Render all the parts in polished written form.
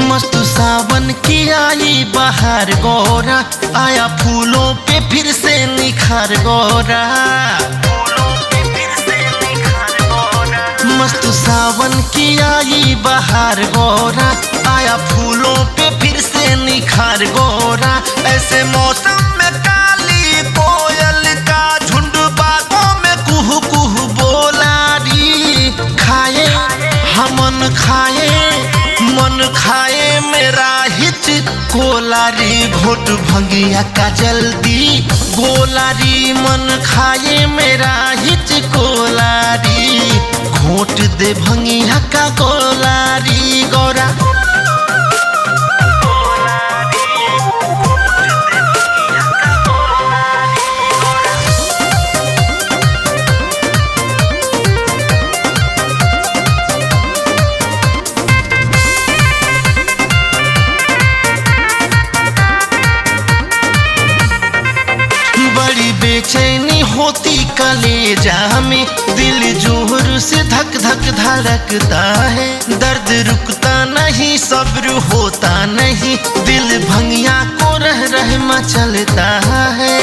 मस्त सावन की आई बाहर गोरा, आया फूलों पे फिर से निखार गोरा। मस्त सावन की आई बाहर गोरा, आया फूलों पे फिर से निखार गोरा। ऐसे मौसम में काली कोयल का झुंड बागों में कुहू कुहू बोला री। खाए हमन खाए मन खाए मेरा हिच कोलारी, घोट भंगिया का जल्दी गोलारी। मन खाए मेरा हिच कोलारी, घोट दे भंगिया का गोलारी गौरा। बेचैनी होती कलेजा में, दिल जोर से धक धक धड़कता है। दर्द रुकता नहीं सब्र होता नहीं, दिल भंगिया को रह रह मचलता है।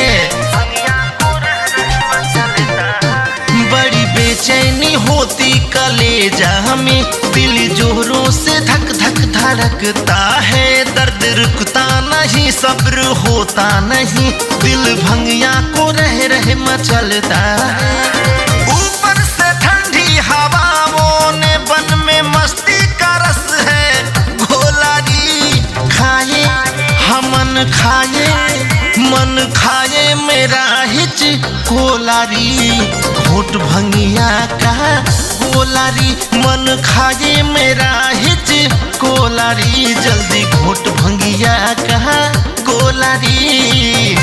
बड़ी बेचैनी होती कलेजा में, दिल जोरों से धक धक धड़कता है। दर्द रुकता नहीं सब्र होता नहीं, दिल भंगिया को रह रह मचलता है। ऊपर से ठंडी हवाओं ने बन में मस्ती का रस है घोलारी। खाए हमन खाए मन खाए मेरा हिच कोलारी, घोट भंगिया का कोलारी। मन खाए मेरा हिच कोलारी, जल्दी घोट भंगिया का कोलारी।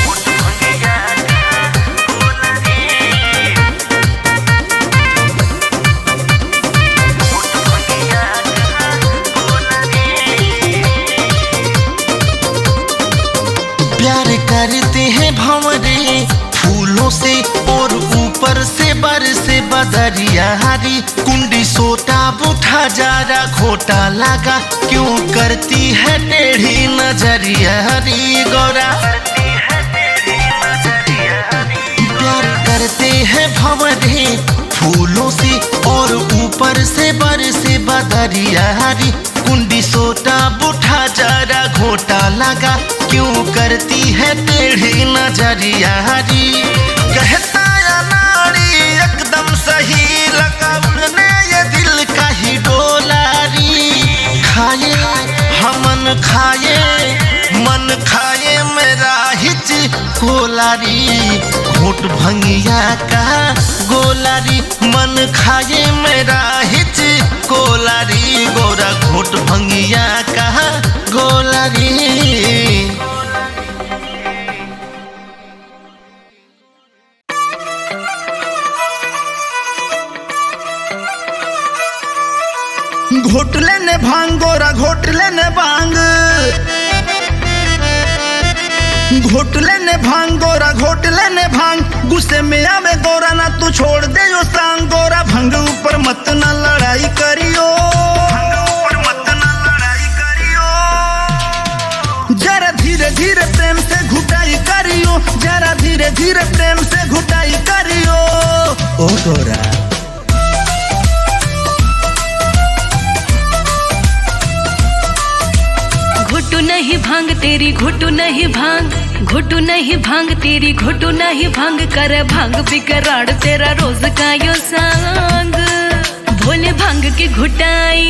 प्यार करते हैं भंवरे फूलों से और ऊपर से बरसे बदरिया हरी। कुंडी सोटा बुठा जारा घोटा लगा, क्यों करती है टेढ़ी नजरिया हरी गौरा। प्यार करते हैं भंवरे फूलों से और ऊपर से बरसे बदरिया हरी। कुंडी सोटा बुठा जारा घोटा लगा, क्यों करती है टेढ़ी नजरिया हरी। कहता या नारी एकदम सही लगा उड़ने ये दिल का ही डोलारी। खाए हमन खाए मन खाए मेरा हिच कोलारी, घोट भंगिया का गोलारी। मन खाए मेरा हिच कोलारी गोरा, घोट भंगिया का गोलारी। घोट लेने भांग गोरा घोट लेने भांग, घोट लेने भांग गोरा घोट लेने भांग। गुस्से में आवे गोरा ना तू छोड़ दे यो सांग गोरा। भंग ऊपर मत ना लड़ाई करियो, जरा धीरे धीरे प्रेम से घुटाई करियो, जरा धीरे धीरे प्रेम से घुटाई करियो। ओ गोरा घुटू नहीं भांग तेरी घुटू नहीं भांग, घुटू नहीं भांग तेरी घुटू नहीं भांग। कर भांग बिकराड़ तेरा रोज का यो सांग। भोले भांग की घुटाई,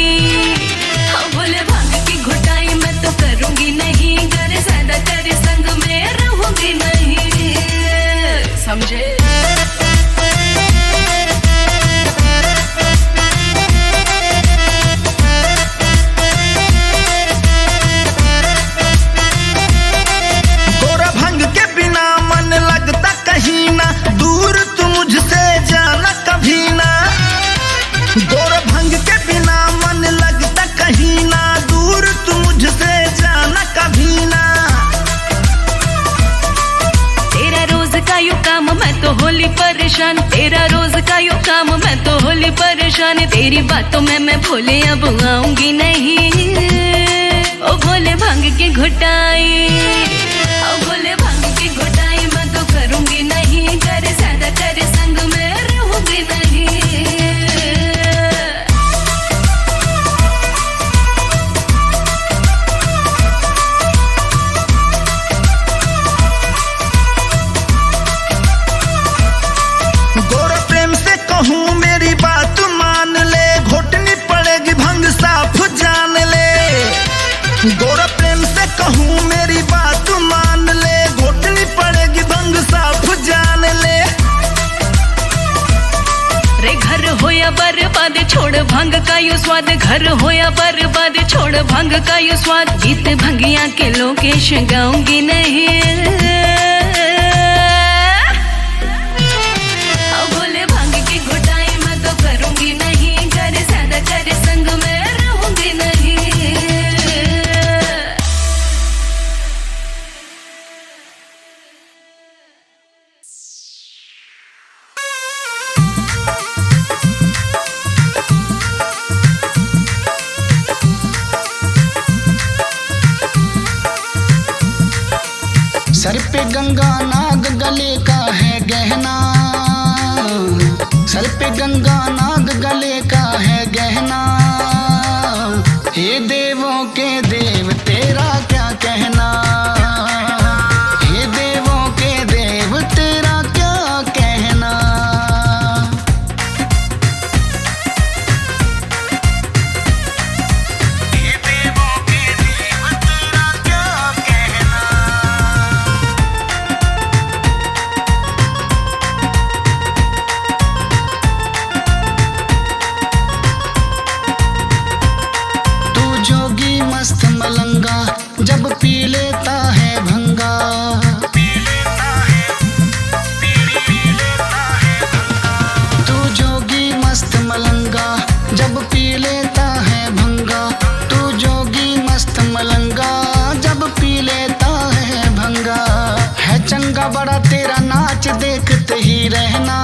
हाँ भोले भांग की घुटाई मैं तो करूंगी नहीं। करे ज्यादा तेरे संग में रहूंगी नहीं, समझे। कहीं ना दूर तू मुझसे जाना। परेशान, तेरा रोज का यो काम मैं तो होली परेशान। तेरी बातों में मैं भोले अब आऊंगी नहीं, ओ भोले भांग की घुटाई, ओ भोले भांग की घुटाई मैं तो करूंगी नहीं। करे ज्यादा करे संग में रहूंगी नहीं। गोरा प्रेम से कहूँ मेरी बात मान ले, घोटनी पड़ेगी भंग साफ जान ले। गोरा प्रेम से कहूँ मेरी बात मान ले, घोटनी पड़ेगी भंग साफ जान ले। रे घर होया बर्बाद छोड़ भंग का यू स्वाद, घर होया बर्बाद छोड़ भंग का यू स्वाद। गीत भंगिया के लोकेश गाऊंगी नहीं, भोले भांग की घुटाई मैं तो करूंगी नहीं। करे ज्यादा करे संग में रहूंगी नहीं। सर पे गंगा नाग गले का है गहना, सर पे गंगा नाग गले का है गहना। हे देवों के देव तेरा क्या कहना, हे देवों के देव तेरा क्या कहना। हे देवों के देव तेरा क्या कहना। जोगी मस्त मलंगा जब पी लेता है भंगा, तू जोगी मस्त मलंगा जब पी लेता है भंगा, तू जोगी मस्त मलंगा जब पी लेता है भंगा। है चंगा बड़ा तेरा नाच देखते ही रहना,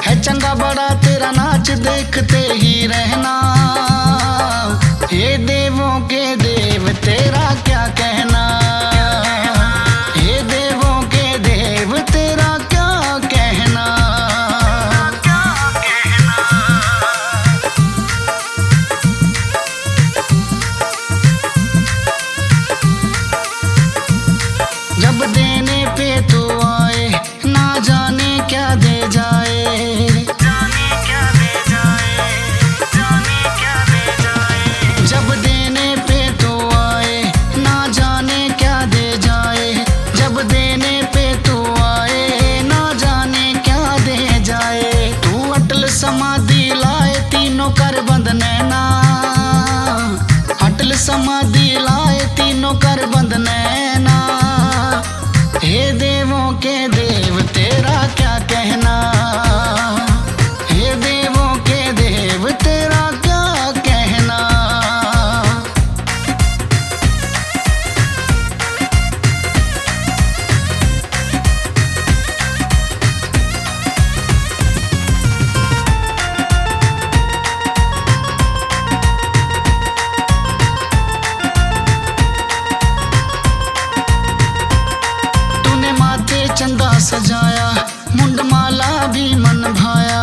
है चंगा बड़ा तेरा नाच देखते ही रहना। हे देवों के देव तेरा क्या कहना, हे देवों के देव तेरा क्या कहना। जब देने पे तो आए ना जाने क्या दे जाए, जब देने पे तो आए ना जाने क्या दे जाए, जब देने पे तो आए ना जाने क्या दे जाए। तू अटल समाधि लाए तीनों कर बंद नैना, अटल समाधि लाए तीनों कर बंद नैना। हे देवों के देव तेरा क्या कहना, हे देवों के देव तेरा क्या कहना। तूने माथे चंदा सजाया मुंड माला भी मन भाया,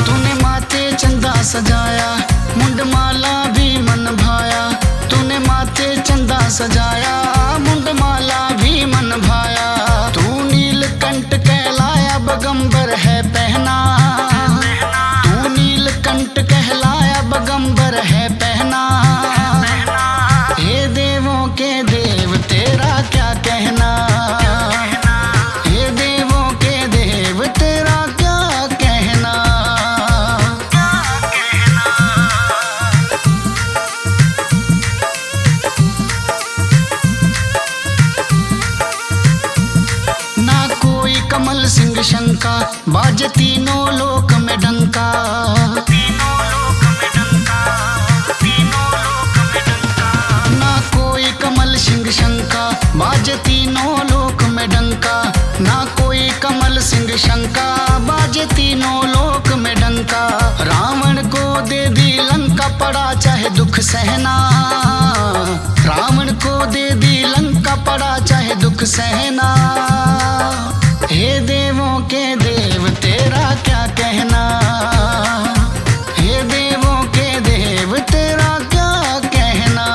तूने माथे चंदा सजाया मुंड माला भी मन भाया, तूने माथे चंदा सजाया मुंड माला भी मन भाया। तू नीलकंठ कहलाया बगंबर है पहना, तू नीलकंठ कहलाया बगंबर है पहना। हे देवों के देव तेरा क्या कहना, हे देवों के देव तेरा क्या कहना। ना कोई कमल सिंह शंका बाज तीनों लोक में डंका, ना कोई कमल सिंह शंका बाजे तीनों लोक में डंका, ना कोई कमल सिंह शंका, बाजे तीनों लोक में डंका। रावण को दे दी लंका, पड़ा चाहे दुख सहना, रावण को दे दी लंका, पड़ा चाहे दुख सहना। हे देवों के देव तेरा क्या कहना, हे देवों के देव तेरा क्या कहना।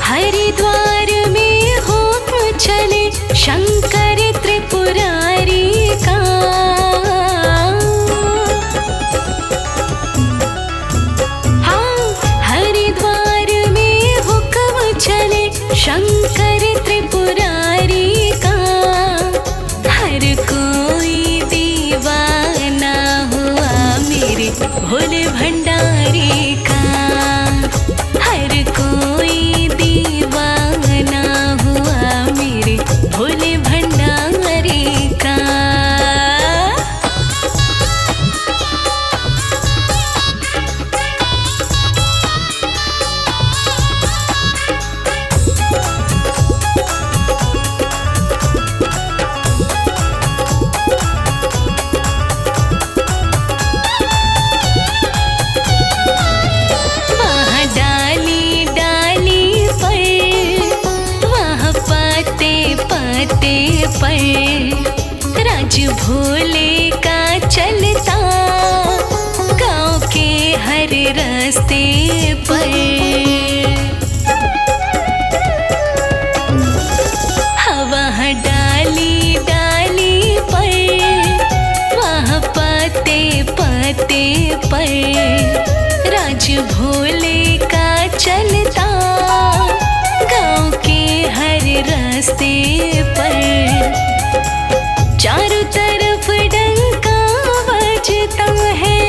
हरिद्वार में होम चले शंकर त्रिपुरारी का। हाँ, हरिद्वार में हुक्म चले शंकर त्रिपुरारी का। हर कोई दीवाना हुआ मेरे भोले भंडारी का। हर कोई दीवाना हुआ मेरे भोले भंडारी का। वहाँ डाली डाली पर, वहाँ पाते पाते पर राज भोले का चलता गाँव के हर रास्ते पर। हाँ, वहाँ डाली डाली पर, वहाँ पाते पाते पर राज भोले का चलता गाँव के हर रास्ते पर। चारों तरफ डंका बजता है,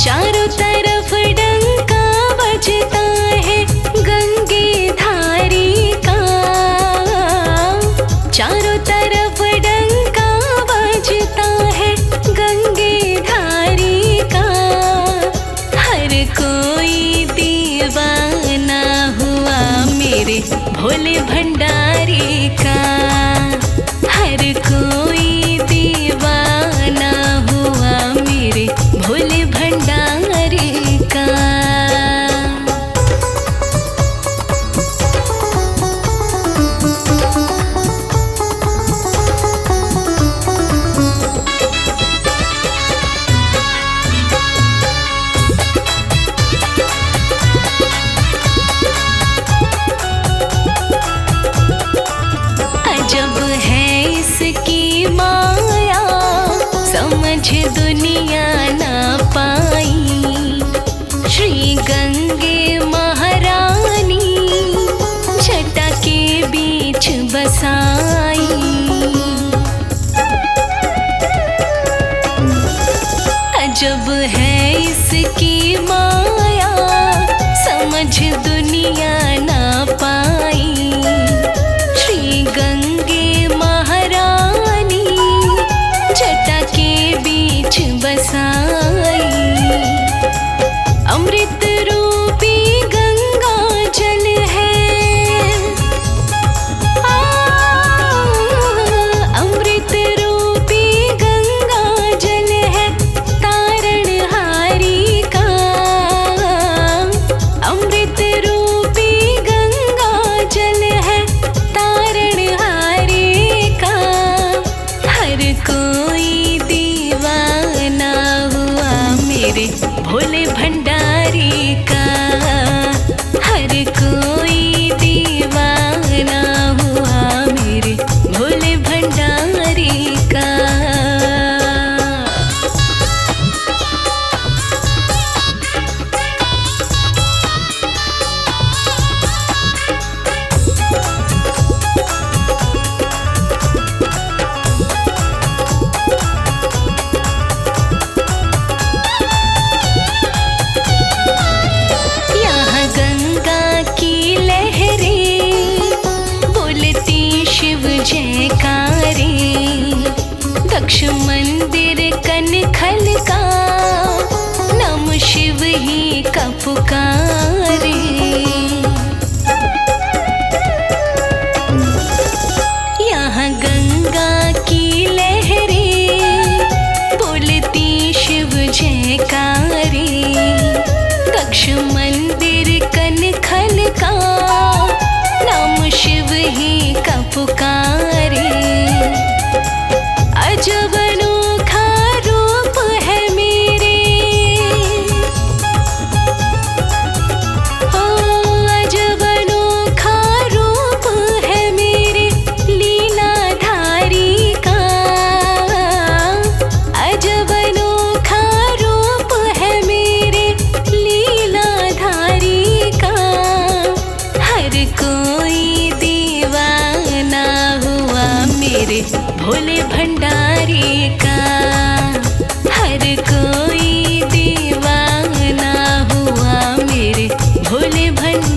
चारों तरफ डंका बजता है गंगे धारी का। चारों तरफ डंका बजता है गंगे धारी का। हर कोई दीवाना हुआ मेरे भोले भंडारी का। हर कोई दीवाना हुआ मेरे भोले भंडारी का।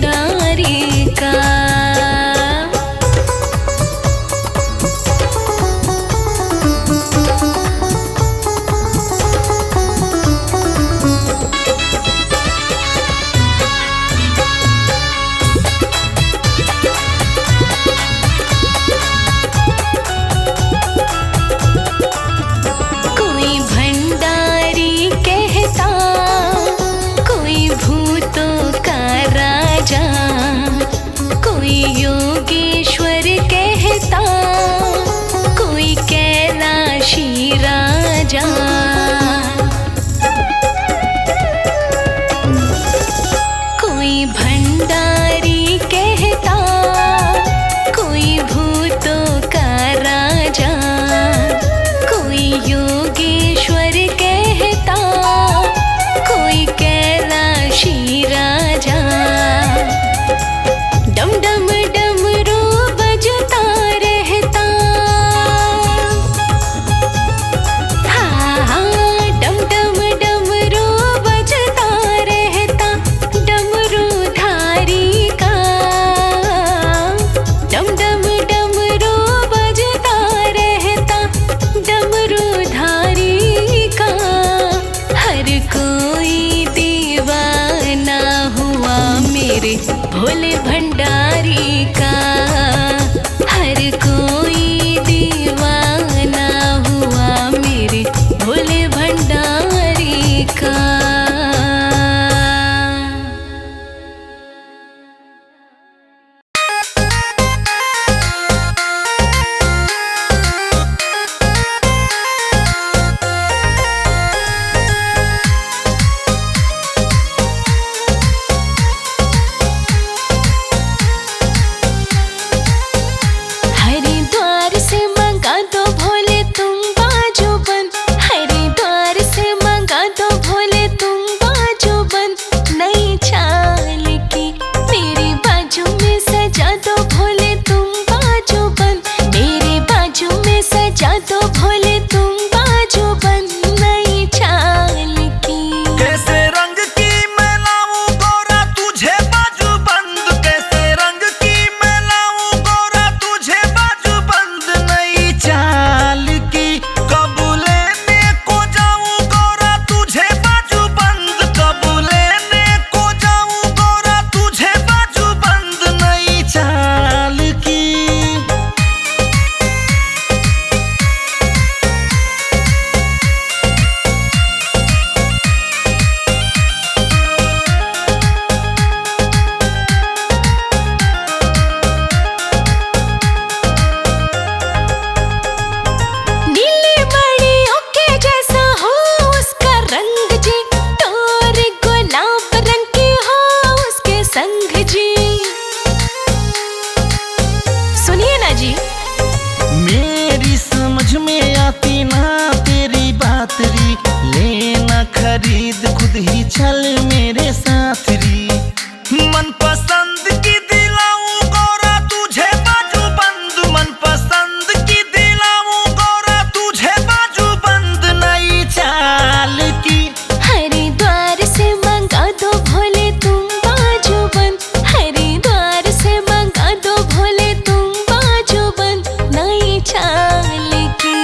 भंडारी का। कोई भंडारी कहता, कोई भूतों का राजा, कोई योगेश्वर कहता, कोई कैलाशी राजा। कोई भंडारी कहता, कोई भूतों का राजा, कोई योगेश्वर कहता, कोई कैलाशी राजा। डम डम डमरू बजता रहता, हाँ हाँ डम डम डमरू बजता रहता, डमरू धारी का। डम डम डमरू बजता रहता, डमरू धारी का। हर कोई दीवाना हुआ मेरे भोले भंडारी का। हर कोई दीवाना हुआ मेरे भोले भंडारी का। हरिद्वार से मंगा दो भोले तुम बाजू बंद, हरिद्वार से मंगा दो भोले तुम बाजू बंद। नई चाल की मेरी बाजू में सजा दो भोले तुम बाजू बंद, मेरे बाजू में सजा दो भोले तुम बाजू बंद। नई चाल की कैसे रंग की मैं लाऊं गोरा तुझे बाजू बंद, कैसे रंग की मैं लाऊं गोरा तुझे बाजू बंद। नई चाल की कब लेने को जाऊं गोरा तुझे बाजू बंद, कब लेने को जाऊं गोरा तुझे बाजू बंद। नई चाल की नीली मणियों के जैसा हो उसका रंग जी, टोर गुलाब रंग की हो उसके संग जी। सुनिए ना जी। मेरी समझ में आती ना तेरी बात री, लेना खरीद खुद ही चल मेरे साथ री। मन पसंद की दिलाऊं गोरा तुझे बाजू बंद, मन पसंद की दिलाऊं गोरा तुझे बाजू बंद। नई चाल की हरिद्वार से मंगा दो भोले तुम बाजू बंद, हरिद्वार से मंगा दो भोले तुम बाजू बंद। नई चाल की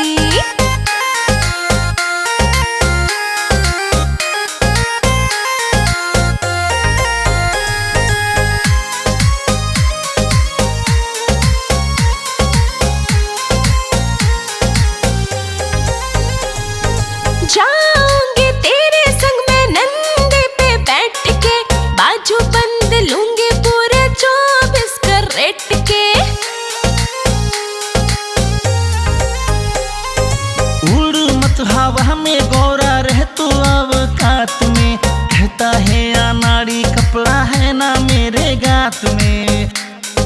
जाऊंगी तेरे संग में नंदे पे बैठ के, बाजू बंद लूंगी पूरे 24 कैरेट के। उड़ मत हवा में गोरा रह तू अवकात में, कहता है या नाड़ी कपड़ा है ना मेरे गात में।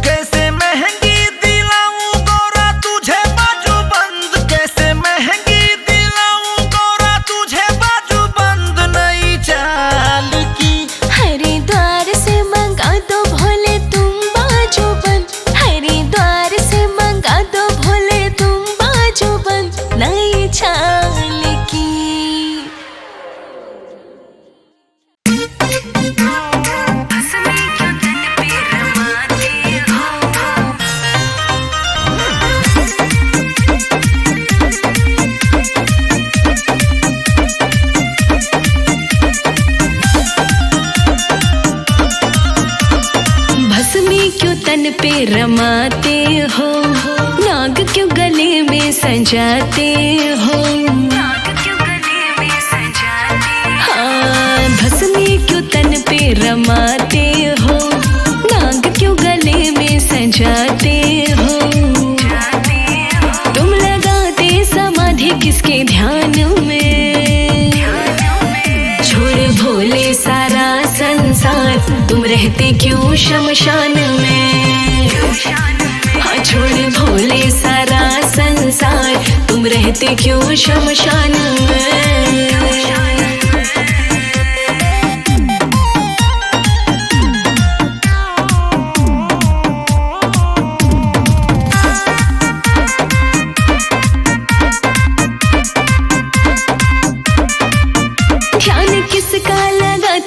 कैसे महंगी दिलाऊं गोरा तुझे बाजू बंद, कैसे महंगी दिलाऊं गोरा तुझे बाजू बंद। नई चाल की हरिद्वार से मंगा दो भोले तुम बाजू बंद, हरिद्वार से मंगा दो भोले तुम बाजू बंद। नई चाल की हंसने क्यों तन पे भस्मी क्यों तन पे रमाते हो, नाग क्यों गले में सजाते हो। हाँ, भस्मी क्यों तन पे रमाते हो, नाग क्यों गले में सजाते हो। तुम लगाते समाधि किसके ध्यान में, छोड़ भोले सारा संसार, तुम रहते क्यों शमशान में। हाँ, छोड़ भोले सारा संसार, तुम रहते क्यों शमशान में।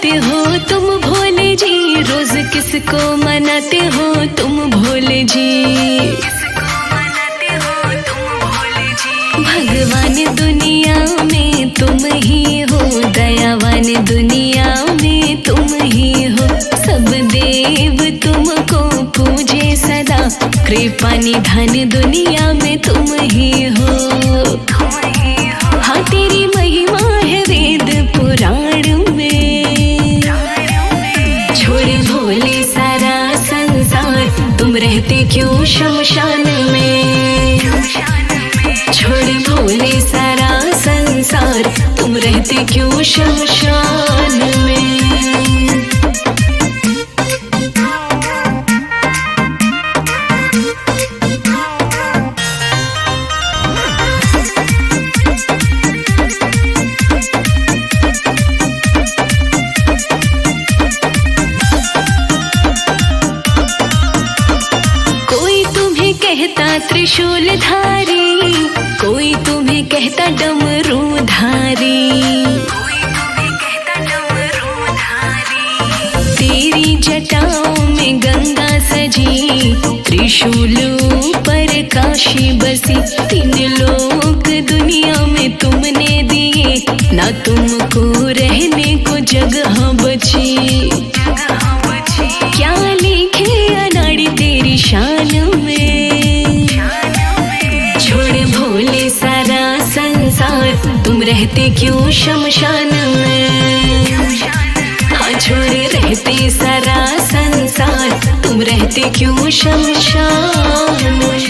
हो तुम भोले जी, रोज किसको मनाते हो तुम भोले जी। भगवान दुनिया में तुम ही हो, दयावान दुनिया में तुम ही हो। सब देव तुमको पूजे सदा, कृपा निधान दुनिया में तुम ही हो। हाँ, तेरी महिमा है वेद पुराण में, भोले सारा संसार, तुम रहते क्यों शमशान में। छोड़ भोले सारा संसार, तुम रहते क्यों शमशान में। त्रिशूल धारी, कोई तुम्हें कहता डमरू धारी। तेरी जटाओं में गंगा सजी, त्रिशूलों पर काशी बसी। तीन लोक दुनिया में तुमने दिए, ना तुमको रहने को जगह बची। क्या लिखे अनाड़ी तेरी शान में, भोले सारा संसार, तुम रहते क्यों शमशान में। हाँ, छोड़े रहते सारा संसार, तुम रहते क्यों शमशान में।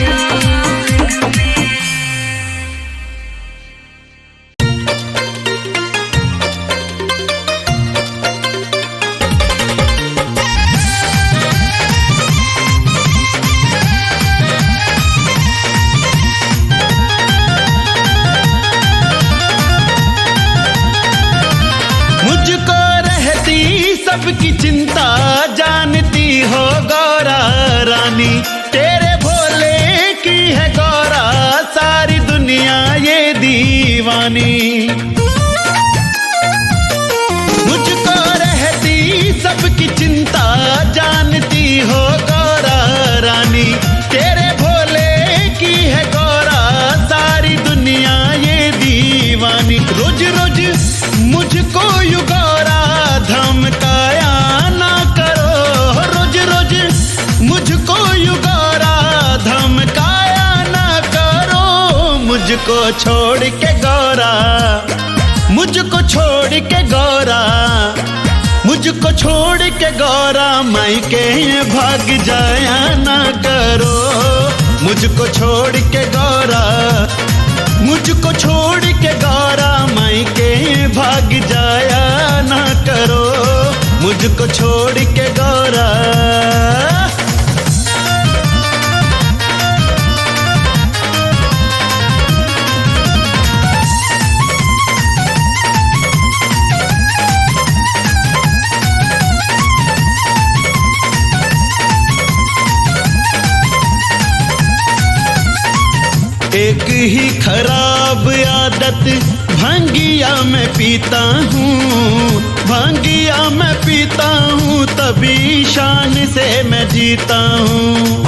सबकी चिंता जानती हो गौरा रानी, तेरे भोले की है गौरा सारी दुनिया ये दीवानी। मुझको रहती सबकी चिंता जानती हो गौरा रानी, तेरे भोले की है गौरा सारी दुनिया ये दीवानी। रोज रोज मुझको यू गौरा धमकाया ना करो, रोज रोज मुझको यू गौरा धमकाया ना करो। मुझको छोड़ के गौरा, मुझको छोड़ के गौरा, मुझको छोड़ के गौरा मायके भाग जाया ना करो। मुझको छोड़ के गौरा, मुझको छोड़ के गौरा मायके भाग जाया ना करो। मुझको छोड़ के गौरा। एक ही खराब आदत भांगिया मैं पीता हूँ, भांगिया मैं पीता हूँ, तभी शान से मैं जीता हूँ।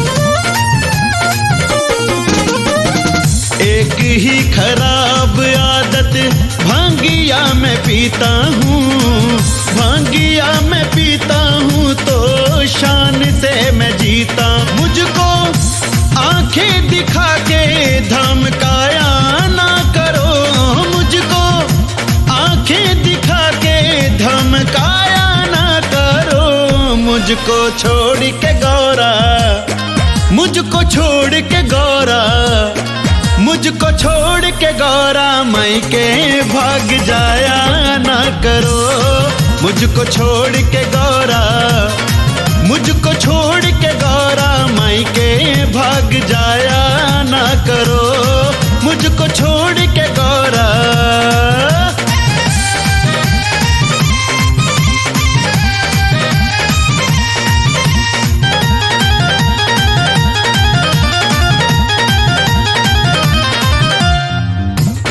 एक ही खराब आदत भांगिया मैं पीता हूँ, भांगिया मैं पीता हूँ, तो शान से मैं धमकाया ना करो मुझको, आंखें दिखा के धमकाया ना करो मुझको छोड़ के गौरा, मुझको छोड़ के गौरा, मुझको छोड़ के गौरा मायके भाग जाया ना करो, मुझको छोड़ के गौरा, मुझको छोड़ के गौरा मायके भाग जाया ना करो, मुझको छोड़ के गौरा।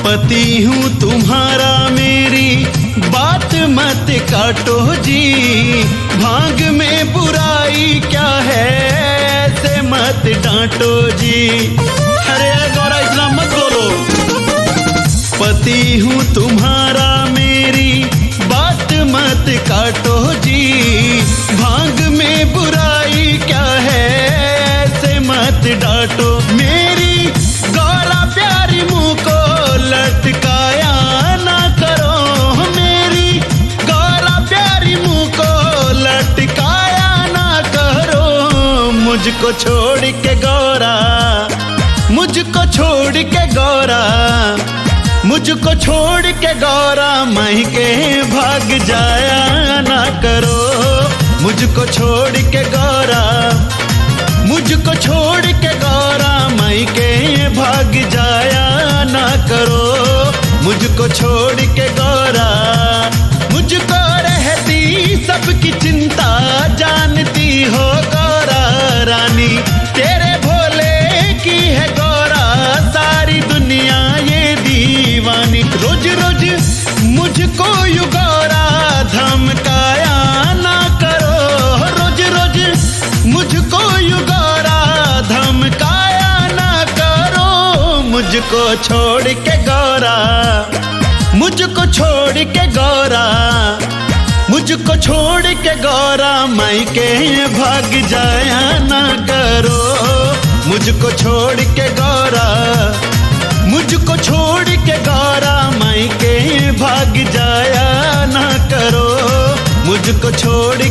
पति हूँ तुम्हारा मेरी बात मत काटो जी, भाग में बुराई क्या है ऐसे मत डांटो जी। अरे गौरा इतना मत बोलो। पति हूँ तुम्हारा मेरी बात मत काटो जी, भाग में बुराई क्या है ऐसे मत डांटो। मेरी गौरा प्यारी मुँह को लटकाया ना करो, मेरी गौरा प्यारी मुँह को लटकाया ना करो, मुझको छोड़ के गौरा, मुझको छोड़ के गौरा, मुझको छोड़ के गौरा मायके भाग जाया ना करो, मुझको छोड़ के गौरा, मुझको छोड़ के गौरा मायके भाग जाया ना करो, मुझको छोड़ के गौरा। मुझको रहती सबकी चिंता जानती हो गौरा रानी, तेरे भोले की है गौरा सारी दुनिया ये दीवानी। रोज रोज मुझको यू गौरा धमकाया ना करो, रोज रोज मुझको यू गौरा धमकाया ना करो, मुझको छोड़ के गौरा, मुझको छोड़ के गौरा, मुझको छोड़ के गौरा मायके भाग जाया ना करो, मुझको छोड़ के गौरा, मुझको छोड़ के गौरा मायके भाग जाया ना करो, मुझको छोड़